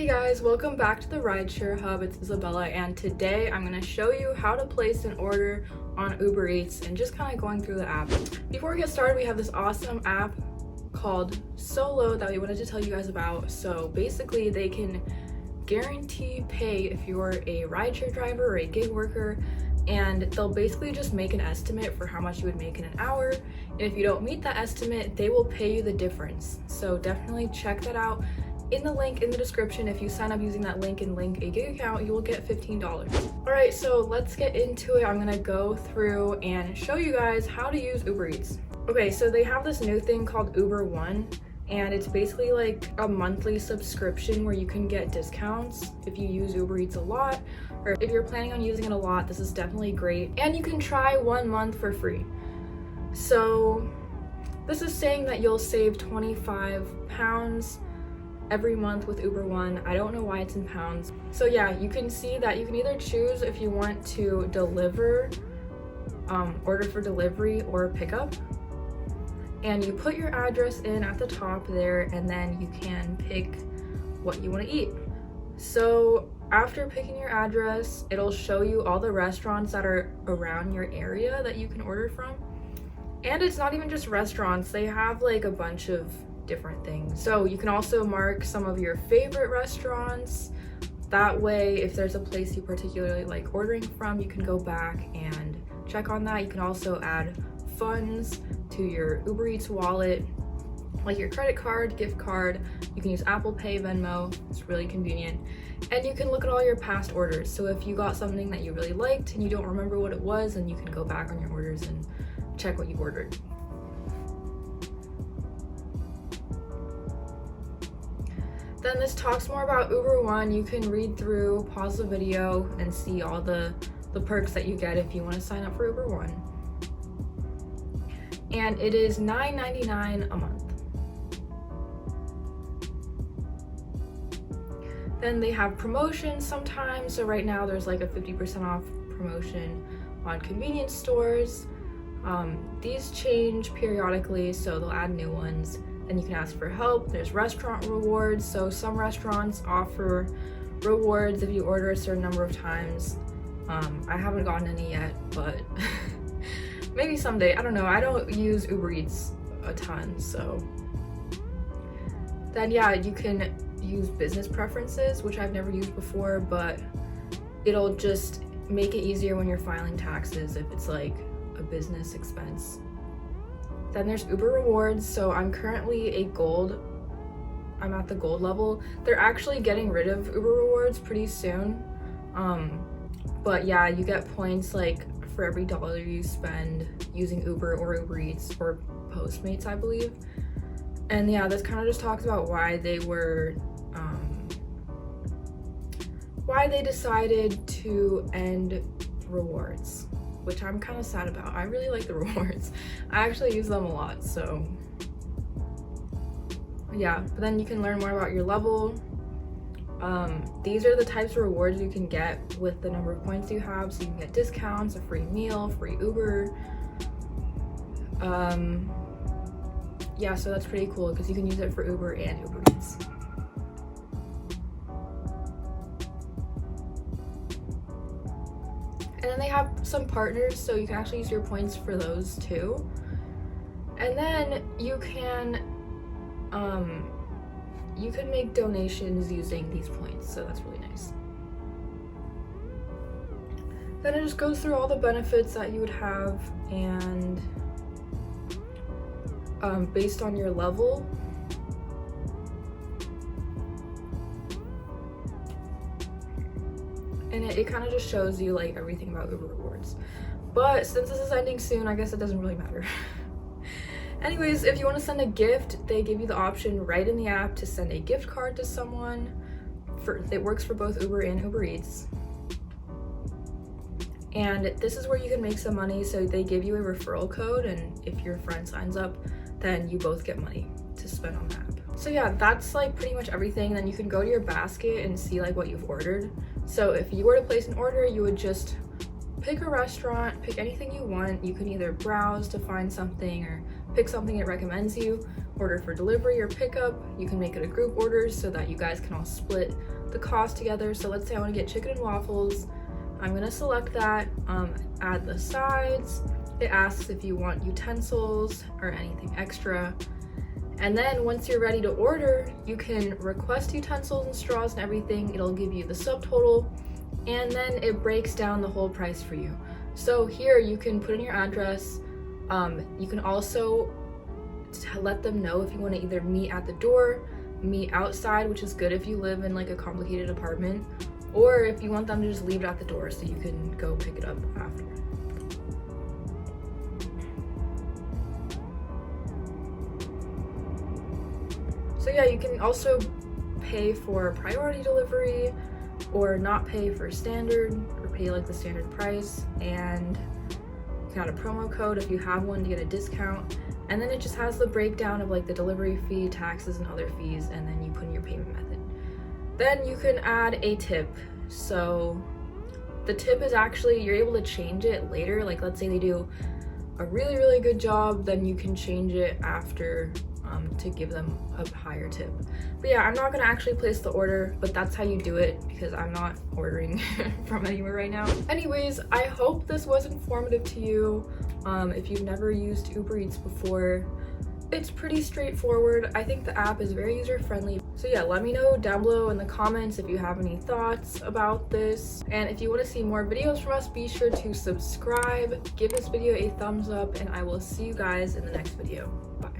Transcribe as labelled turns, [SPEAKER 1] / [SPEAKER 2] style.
[SPEAKER 1] Hey guys, welcome back to the Rideshare Hub. It's Isabella, and today I'm going to show you how to place an order on Uber Eats and just kind of going through the app. Before we get started, we have this awesome app called Solo that we wanted to tell you guys about. So basically they can guarantee pay if you're a rideshare driver or a gig worker, and they'll basically just make an estimate for how much you would make in an hour. And if you don't meet that estimate, they will pay you the difference. So definitely check that out in the link in the description. If you sign up using that link and link a gig account, you will get $15. All right, so let's get into it. I'm gonna go through and show you guys how to use Uber Eats. Okay, so they have this new thing called Uber One, and it's basically like a monthly subscription where you can get discounts if you use Uber Eats a lot, or if you're planning on using it a lot, this is definitely great. And you can try 1 month for free. So this is saying that you'll save 25 pounds every month with Uber One. I don't know why it's in pounds. So yeah, you can see that you can either choose if you want to deliver, order for delivery or pickup. And you put your address in at the top there, and then you can pick what you want to eat. So after picking your address, it'll show you all the restaurants that are around your area that you can order from. And it's not even just restaurants, they have like a bunch of different things. So you can also mark some of your favorite restaurants. That way, if there's a place you particularly like ordering from, you can go back and check on that. You can also add funds to your Uber Eats wallet, like your credit card, gift card. You can use Apple Pay, Venmo. It's really convenient. And you can look at all your past orders. So if you got something that you really liked and you don't remember what it was, then you can go back on your orders and check what you ordered. Then this talks more about Uber One. You can read through, pause the video, and see all the perks that you get if you want to sign up for Uber One. And it is $9.99 a month. Then they have promotions sometimes. So right now there's like a 50% off promotion on convenience stores. These change periodically, so they'll add new ones. Then you can ask for help. There's restaurant rewards. So some restaurants offer rewards if you order a certain number of times. I haven't gotten any yet, but maybe someday. I don't know. I don't use Uber Eats a ton, so. Then yeah, you can use business preferences, which I've never used before, but it'll just make it easier when you're filing taxes if it's like a business expense. Then there's Uber rewards. So I'm currently I'm at the gold level. They're actually getting rid of Uber rewards pretty soon. But yeah, you get points like for every dollar you spend using Uber or Uber Eats or Postmates, I believe. And yeah, this kind of just talks about why they decided to end rewards, which I'm kind of sad about. I really like the rewards. I actually use them a lot, so yeah. But then you can learn more about your level. These are the types of rewards you can get with the number of points you have. So you can get discounts, a free meal, free Uber. Yeah, so that's pretty cool because you can use it for Uber and Uber Eats. And then they have some partners, so you can actually use your points for those too. And then you can make donations using these points, so that's really nice. Then it just goes through all the benefits that you would have, and based on your level. And it kind of just shows you like everything about Uber rewards. But since this is ending soon, I guess it doesn't really matter. Anyways, if you want to send a gift, they give you the option right in the app to send a gift card to someone. It works for both Uber and Uber Eats. And this is where you can make some money. So they give you a referral code, and if your friend signs up, then you both get money to spend on the app. So yeah, that's like pretty much everything. Then you can go to your basket and see like what you've ordered. So if you were to place an order, you would just pick a restaurant, pick anything you want. You can either browse to find something or pick something it recommends you, order for delivery or pickup, you can make it a group order so that you guys can all split the cost together. So let's say I want to get chicken and waffles. I'm going to select that, add the sides. It asks if you want utensils or anything extra. And then once you're ready to order, you can request utensils and straws and everything. It'll give you the subtotal, and then it breaks down the whole price for you. So here you can put in your address. You can also let them know if you want to either meet at the door, meet outside, which is good if you live in like a complicated apartment, or if you want them to just leave it at the door so you can go pick it up after. So yeah, you can also pay for priority delivery or not pay for standard, or pay like the standard price, and you can add a promo code if you have one to get a discount. And then it just has the breakdown of like the delivery fee, taxes, and other fees, and then you put in your payment method. Then you can add a tip. So the tip is actually, you're able to change it later. Like let's say they do a really, really good job, then you can change it after to give them a higher tip. But yeah, I'm not gonna actually place the order, but that's how you do it because I'm not ordering from anywhere right now. Anyways, I hope this was informative to you. If you've never used Uber Eats before, it's pretty straightforward. I think the app is very user-friendly. So yeah, let me know down below in the comments if you have any thoughts about this. And if you want to see more videos from us, be sure to subscribe, give this video a thumbs up, and I will see you guys in the next video. Bye.